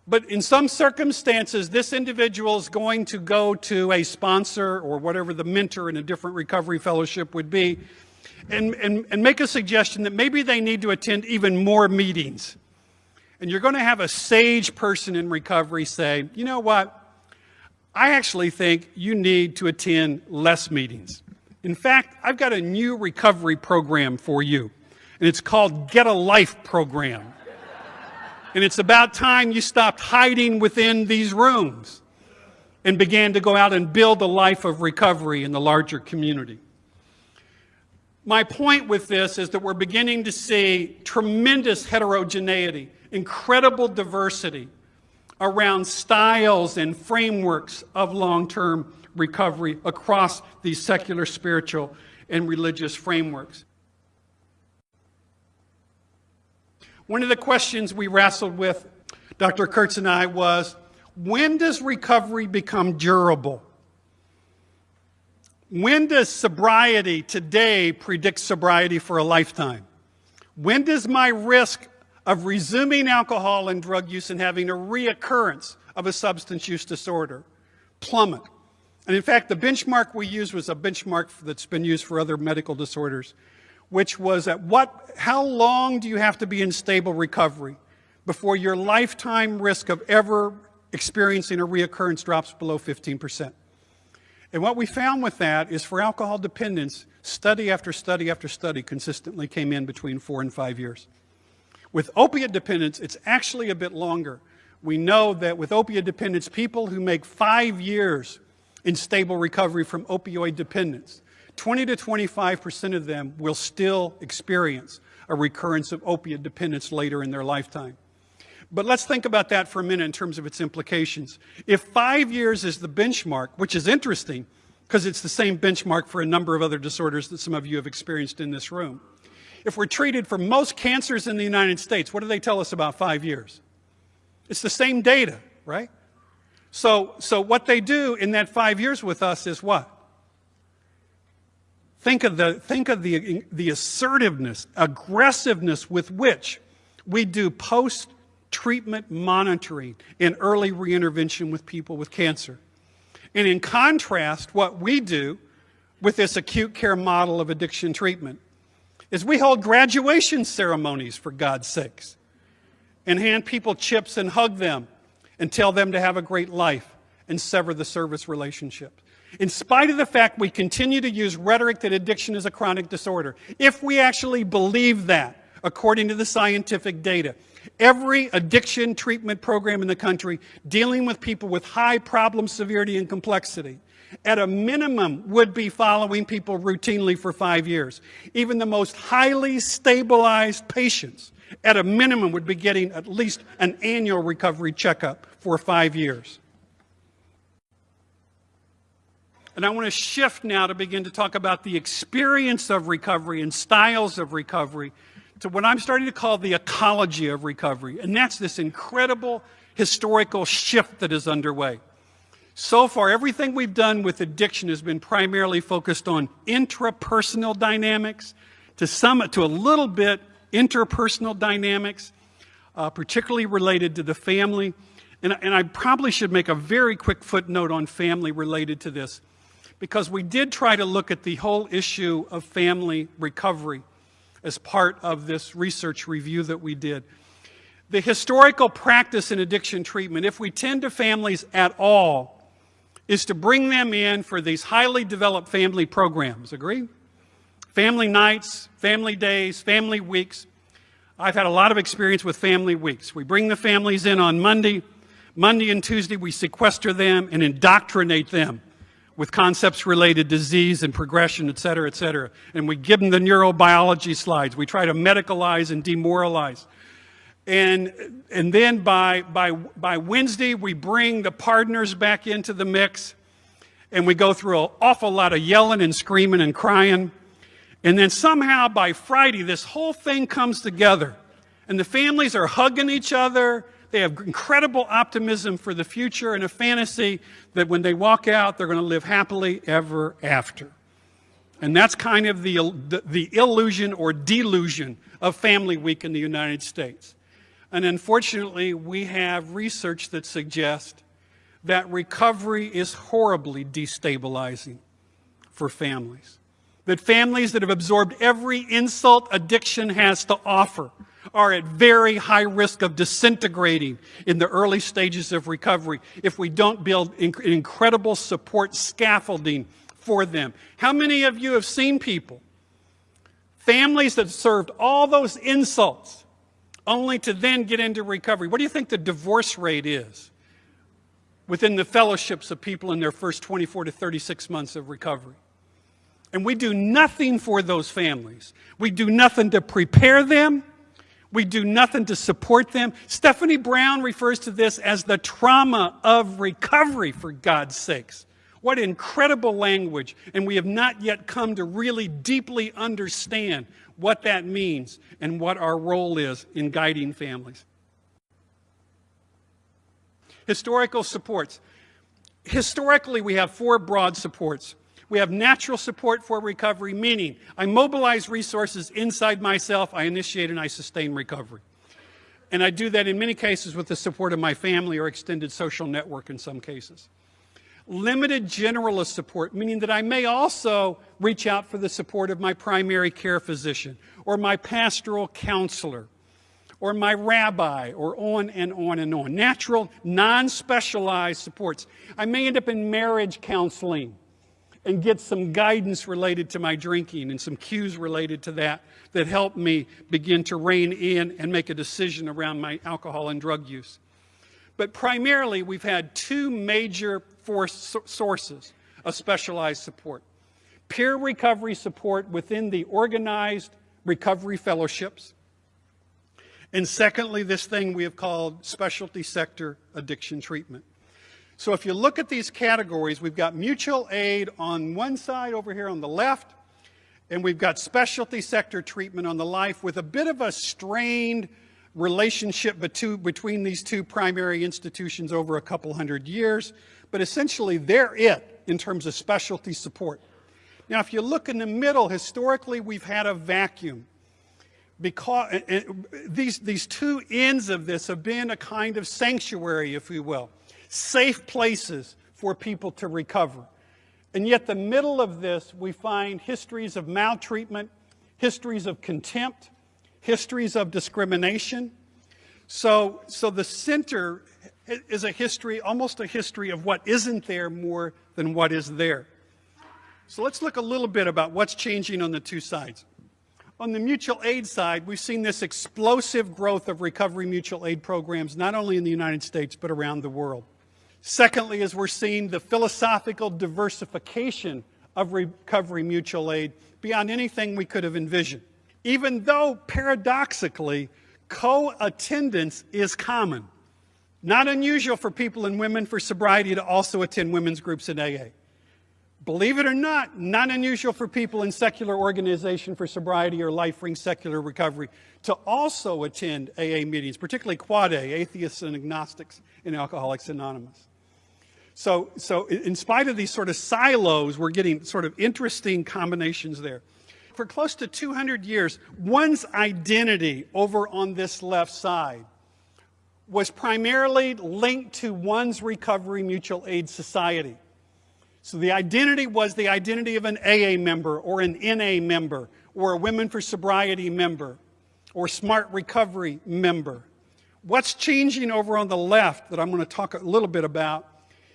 But in some circumstances, this individual is going to go to a sponsor or whatever the mentor in a different recovery fellowship would be and make a suggestion that maybe they need to attend even more meetings. And you're going to have a sage person in recovery say, "You know what? I actually think you need to attend less meetings. In fact, I've got a new recovery program for you, and it's called Get a Life Program. And it's about time you stopped hiding within these rooms and began to go out and build a life of recovery in the larger community." My point with this is that we're beginning to see tremendous heterogeneity, incredible diversity around styles and frameworks of long-term recovery across these secular, spiritual, and religious frameworks. One of the questions we wrestled with, Dr. Kurtz and I, was, when does recovery become durable? When does sobriety today predict sobriety for a lifetime? When does my risk of resuming alcohol and drug use and having a reoccurrence of a substance use disorder plummet? And in fact, the benchmark we used was a benchmark that's been used for other medical disorders, which was how long do you have to be in stable recovery before your lifetime risk of ever experiencing a reoccurrence drops below 15%? And what we found with that is for alcohol dependence, study after study after study consistently came in between 4 and 5 years. With opiate dependence, it's actually a bit longer. We know that with opiate dependence, people who make 5 years in stable recovery from opioid dependence, 20 to 25% of them will still experience a recurrence of opiate dependence later in their lifetime. But let's think about that for a minute in terms of its implications. If 5 years is the benchmark, which is interesting because it's the same benchmark for a number of other disorders that some of you have experienced in this room. If we're treated for most cancers in the United States, what do they tell us about 5 years? It's the same data, right? So what they do in that 5 years with us is what? Think of the assertiveness, aggressiveness with which We do post-treatment monitoring and early reintervention with people with cancer. And in contrast, what we do with this acute care model of addiction treatment is we hold graduation ceremonies, for God's sakes, and hand people chips and hug them and tell them to have a great life and sever the service relationship. In spite of the fact we continue to use rhetoric that addiction is a chronic disorder, if we actually believe that, according to the scientific data, every addiction treatment program in the country dealing with people with high problem severity and complexity, at a minimum, would be following people routinely for 5 years. Even the most highly stabilized patients, at a minimum, would be getting at least an annual recovery checkup for 5 years. And I want to shift now to begin to talk about the experience of recovery and styles of recovery to what I'm starting to call the ecology of recovery. And that's this incredible historical shift that is underway. So far, everything we've done with addiction has been primarily focused on intrapersonal dynamics, to a little bit interpersonal dynamics, particularly related to the family. And I probably should make a very quick footnote on family related to this, because we did try to look at the whole issue of family recovery as part of this research review that we did. The historical practice in addiction treatment, if we tend to families at all, is to bring them in for these highly developed family programs. Agree? Family nights, family days, family weeks. I've had a lot of experience with family weeks. We bring the families in on Monday. Monday and Tuesday we sequester them and indoctrinate them with concepts related to disease and progression, et cetera, and we give them the neurobiology slides. We try to medicalize and demoralize. And then by Wednesday, we bring the partners back into the mix, and we go through an awful lot of yelling and screaming and crying. And then somehow by Friday, this whole thing comes together, and the families are hugging each other. They have incredible optimism for the future and a fantasy that when they walk out, they're going to live happily ever after. And that's kind of the illusion or delusion of Family Week in the United States. And unfortunately, we have research that suggests that recovery is horribly destabilizing for families. That families that have absorbed every insult addiction has to offer are at very high risk of disintegrating in the early stages of recovery if we don't build incredible support scaffolding for them. How many of you have seen people, families that served all those insults, only to then get into recovery? What do you think the divorce rate is within the fellowships of people in their first 24 to 36 months of recovery? And we do nothing for those families. We do nothing to prepare them. We do nothing to support them. Stephanie Brown refers to this as the trauma of recovery, for God's sakes. What incredible language. And we have not yet come to really deeply understand what that means and what our role is in guiding families. Historical supports. Historically, we have 4 broad supports. We have natural support for recovery, meaning I mobilize resources inside myself, I initiate and I sustain recovery. And I do that in many cases with the support of my family or extended social network in some cases. Limited generalist support, meaning that I may also reach out for the support of my primary care physician or my pastoral counselor or my rabbi, or on and on and on. Natural, non-specialized supports. I may end up in marriage counseling and get some guidance related to my drinking and some cues related to that help me begin to rein in and make a decision around my alcohol and drug use. But primarily, we've had 2 major sources of specialized support. Peer recovery support within the organized recovery fellowships. And secondly, this thing we have called specialty sector addiction treatment. So if you look at these categories, we've got mutual aid on one side over here on the left, and we've got specialty sector treatment on the left with a bit of a strained relationship between these 2 primary institutions over a couple hundred years, but essentially they're it in terms of specialty support. Now, if you look in the middle, historically we've had a vacuum because these two ends of this have been a kind of sanctuary, if you will, safe places for people to recover. And yet the middle of this, we find histories of maltreatment, histories of contempt, histories of discrimination. So the center is a history, almost a history of what isn't there more than what is there. So let's look a little bit about what's changing on the two sides. On the mutual aid side, we've seen this explosive growth of recovery mutual aid programs, not only in the United States, but around the world. Secondly, as we're seeing the philosophical diversification of recovery mutual aid beyond anything we could have envisioned. Even though, paradoxically, co-attendance is common. Not unusual for people and women for sobriety to also attend women's groups in AA. Believe it or not unusual for people in secular organization for sobriety or life-ring secular recovery to also attend AA meetings, particularly Quad A, Atheists and Agnostics in Alcoholics Anonymous. So in spite of these sort of silos, we're getting sort of interesting combinations there. For close to 200 years, one's identity over on this left side was primarily linked to one's recovery mutual aid society. So the identity was the identity of an AA member or an NA member or a Women for Sobriety member or Smart Recovery member. What's changing over on the left that I'm going to talk a little bit about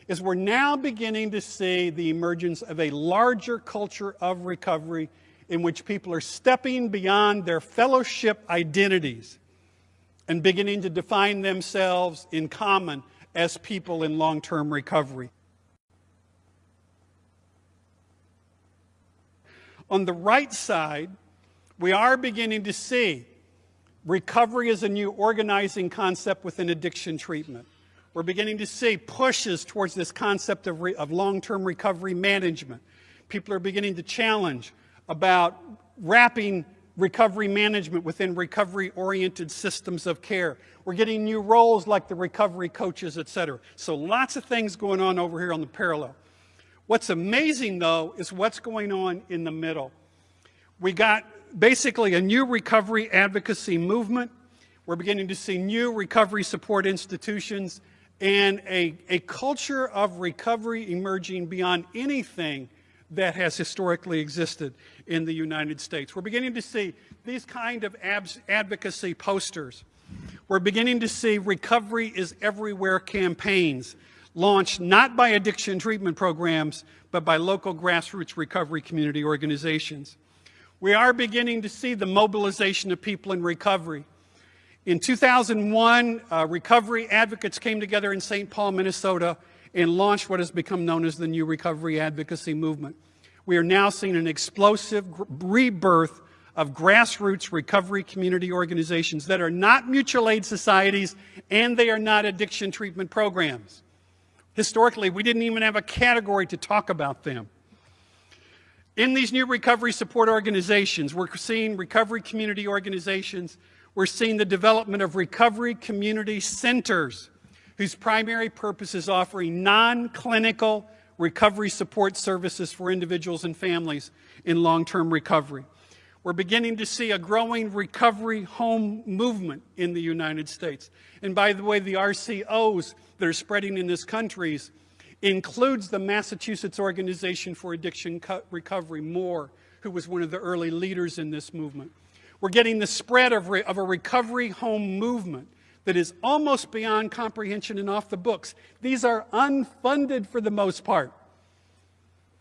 is we're now beginning to see the emergence of a larger culture of recovery in which people are stepping beyond their fellowship identities and beginning to define themselves in common as people in long-term recovery. On the right side, we are beginning to see recovery as a new organizing concept within addiction treatment. We're beginning to see pushes towards this concept of long-term recovery management. People are beginning to challenge about wrapping recovery management within recovery-oriented systems of care. We're getting new roles like the recovery coaches, et cetera. So lots of things going on over here on the parallel. What's amazing, though, is what's going on in the middle. We got basically a new recovery advocacy movement. We're beginning to see new recovery support institutions and a culture of recovery emerging beyond anything that has historically existed in the United States. We're beginning to see these kind of advocacy posters. We're beginning to see recovery is everywhere campaigns launched not by addiction treatment programs, but by local grassroots recovery community organizations. We are beginning to see the mobilization of people in recovery. In 2001, recovery advocates came together in St. Paul, Minnesota, and launched what has become known as the New Recovery Advocacy Movement. We are now seeing an explosive rebirth of grassroots recovery community organizations that are not mutual aid societies and they are not addiction treatment programs. Historically, we didn't even have a category to talk about them. In these new recovery support organizations, we're seeing recovery community organizations. We're seeing the development of recovery community centers whose primary purpose is offering non-clinical recovery support services for individuals and families in long-term recovery. We're beginning to see a growing recovery home movement in the United States. And by the way, the RCOs that are spreading in this country includes the Massachusetts Organization for Addiction Recovery, MORE, who was one of the early leaders in this movement. We're getting the spread of a recovery home movement that is almost beyond comprehension and off the books. These are unfunded for the most part.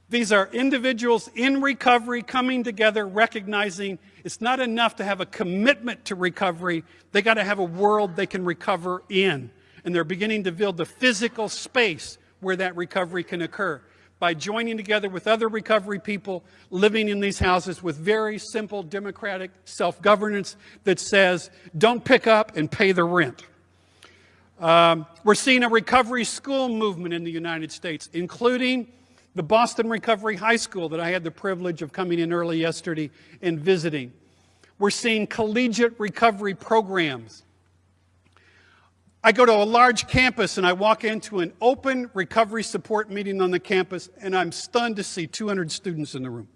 These are individuals in recovery coming together, recognizing it's not enough to have a commitment to recovery. They got to have a world they can recover in. And they're beginning to build the physical space where that recovery can occur by joining together with other recovery people living in these houses with very simple democratic self-governance that says, don't pick up and pay the rent. We're seeing a recovery school movement in the United States, including the Boston Recovery High School that I had the privilege of coming in early yesterday and visiting. We're seeing collegiate recovery programs. I go to a large campus and I walk into an open recovery support meeting on the campus and I'm stunned to see 200 students in the room.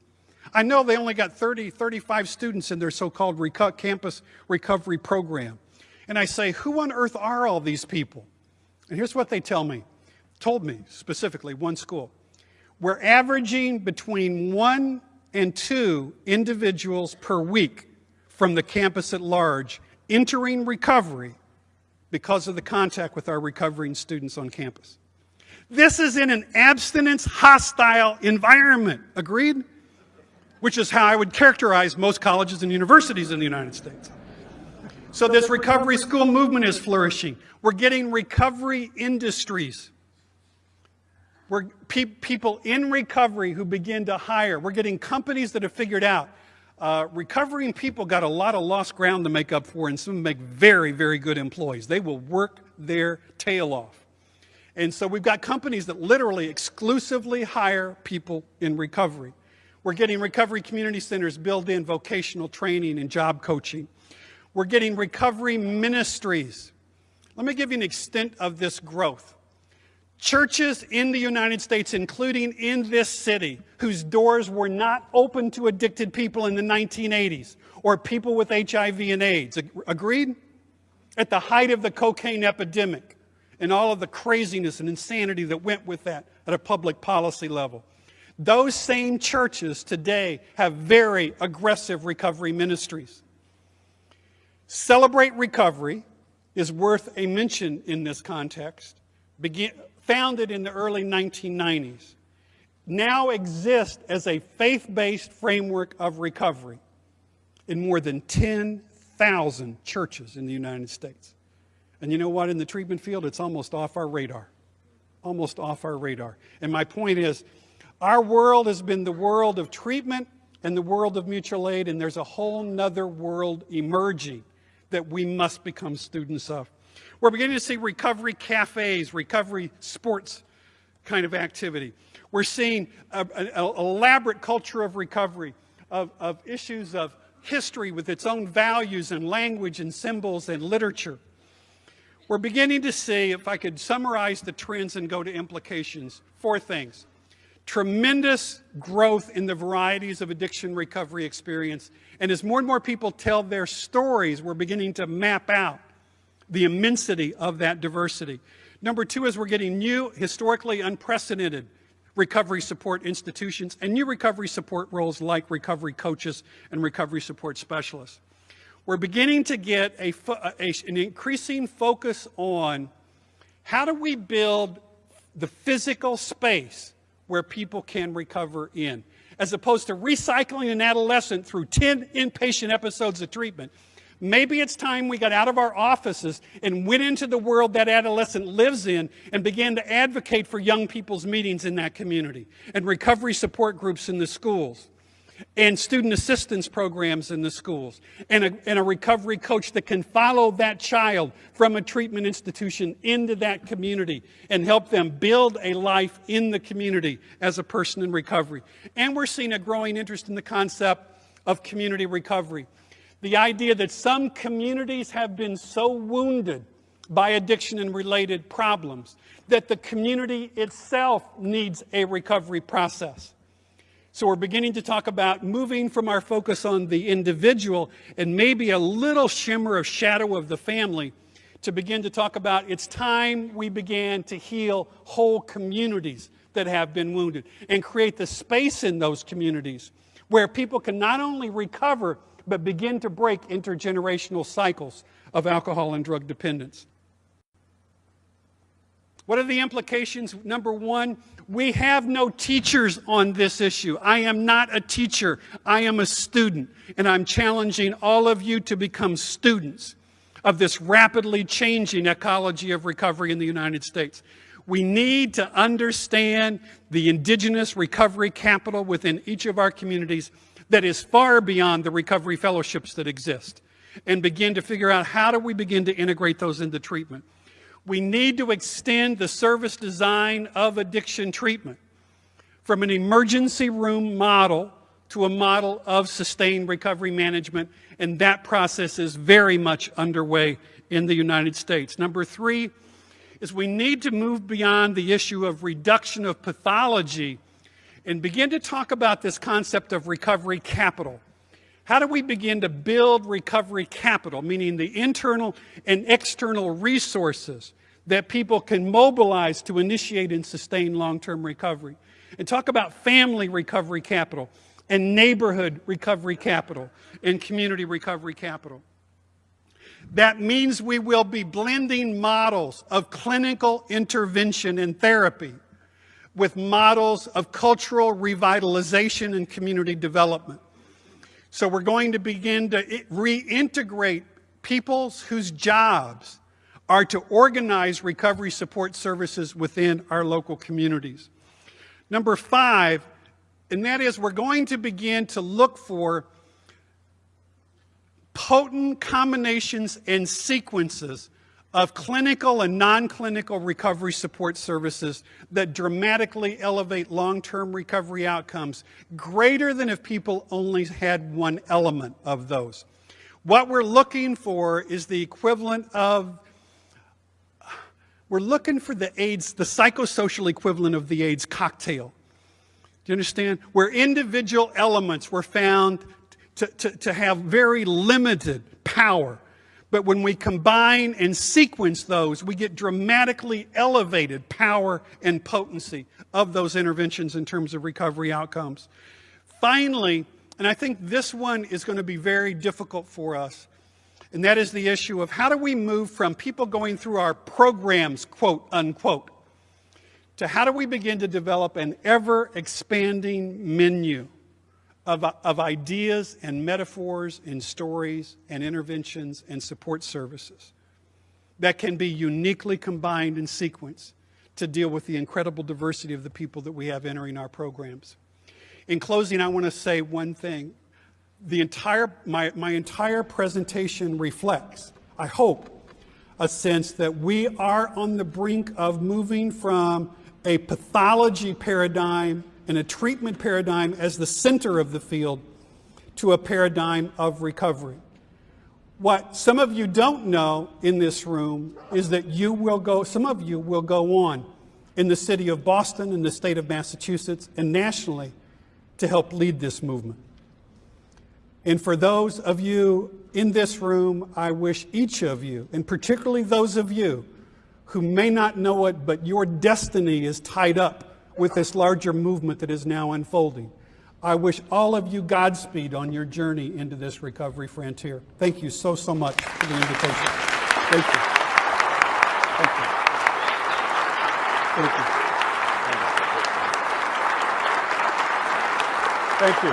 I know they only got 30, 35 students in their so-called campus recovery program. And I say, who on earth are all these people? And here's what they told me specifically, one school. We're averaging between 1 and 2 individuals per week from the campus at large entering recovery because of the contact with our recovering students on campus. This is in an abstinence hostile environment, agreed? Which is how I would characterize most colleges and universities in the United States. So this recovery school movement is flourishing. We're getting recovery industries. We're people in recovery who begin to hire. We're getting companies that have figured out recovering people got a lot of lost ground to make up for, and some of them make very, very good employees. They will work their tail off. And so we've got companies that literally exclusively hire people in recovery. We're getting recovery community centers built in vocational training and job coaching. We're getting recovery ministries. Let me give you an extent of this growth. Churches in the United States, including in this city, whose doors were not open to addicted people in the 1980s or people with HIV and AIDS. Agreed? At the height of the cocaine epidemic and all of the craziness and insanity that went with that at a public policy level. Those same churches today have very aggressive recovery ministries. Celebrate Recovery is worth a mention in this context. Founded in the early 1990s, now exists as a faith-based framework of recovery in more than 10,000 churches in the United States. And you know what? In the treatment field, it's almost off our radar. Almost off our radar. And my point is, our world has been the world of treatment and the world of mutual aid, and there's a whole nother world emerging that we must become students of. We're beginning to see recovery cafes, recovery sports kind of activity. We're seeing an elaborate culture of recovery, of issues of history with its own values and language and symbols and literature. We're beginning to see, if I could summarize the trends and go to implications, 4 things. Tremendous growth in the varieties of addiction recovery experience. And as more and more people tell their stories, we're beginning to map out the immensity of that diversity. Number 2 is we're getting new, historically unprecedented recovery support institutions and new recovery support roles like recovery coaches and recovery support specialists. We're beginning to get an increasing focus on how do we build the physical space where people can recover in, as opposed to recycling an adolescent through 10 inpatient episodes of treatment. Maybe it's time we got out of our offices and went into the world that adolescent lives in and began to advocate for young people's meetings in that community and recovery support groups in the schools and student assistance programs in the schools and a recovery coach that can follow that child from a treatment institution into that community and help them build a life in the community as a person in recovery. And we're seeing a growing interest in the concept of community recovery. The idea that some communities have been so wounded by addiction and related problems that the community itself needs a recovery process. So we're beginning to talk about moving from our focus on the individual and maybe a little shimmer of shadow of the family to begin to talk about it's time we began to heal whole communities that have been wounded and create the space in those communities where people can not only recover but begin to break intergenerational cycles of alcohol and drug dependence. What are the implications? Number 1, we have no teachers on this issue. I am not a teacher. I am a student, and I'm challenging all of you to become students of this rapidly changing ecology of recovery in the United States. We need to understand the indigenous recovery capital within each of our communities that is far beyond the recovery fellowships that exist, and begin to figure out how do we begin to integrate those into treatment. We need to extend the service design of addiction treatment from an emergency room model to a model of sustained recovery management, and that process is very much underway in the United States. Number 3 is we need to move beyond the issue of reduction of pathology and begin to talk about this concept of recovery capital. How do we begin to build recovery capital, meaning the internal and external resources that people can mobilize to initiate and sustain long-term recovery? And talk about family recovery capital and neighborhood recovery capital and community recovery capital. That means we will be blending models of clinical intervention and therapy with models of cultural revitalization and community development. So we're going to begin to reintegrate peoples whose jobs are to organize recovery support services within our local communities. Number 5, and that is we're going to begin to look for potent combinations and sequences of clinical and non-clinical recovery support services that dramatically elevate long-term recovery outcomes, greater than if people only had one element of those. What we're looking for is the equivalent of, we're looking for the AIDS, the psychosocial equivalent of the AIDS cocktail. Do you understand? Where individual elements were found to have very limited power. But when we combine and sequence those, we get dramatically elevated power and potency of those interventions in terms of recovery outcomes. Finally, and I think this one is going to be very difficult for us, and that is the issue of how do we move from people going through our programs, quote, unquote, to how do we begin to develop an ever-expanding menu of ideas and metaphors and stories and interventions and support services that can be uniquely combined and sequenced to deal with the incredible diversity of the people that we have entering our programs. In closing, I want to say one thing. My entire presentation reflects, I hope, a sense that we are on the brink of moving from a pathology paradigm and a treatment paradigm as the center of the field to a paradigm of recovery. What some of you don't know in this room is that some of you will go on in the city of Boston, in the state of Massachusetts, and nationally to help lead this movement. And for those of you in this room, I wish each of you, and particularly those of you who may not know it, but your destiny is tied up with this larger movement that is now unfolding. I wish all of you Godspeed on your journey into this recovery frontier. Thank you so much for the invitation. Thank you. Thank you. Thank you. Thank you.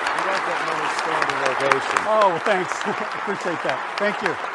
You got that many standing ovation. Oh, thanks. Appreciate that. Thank you.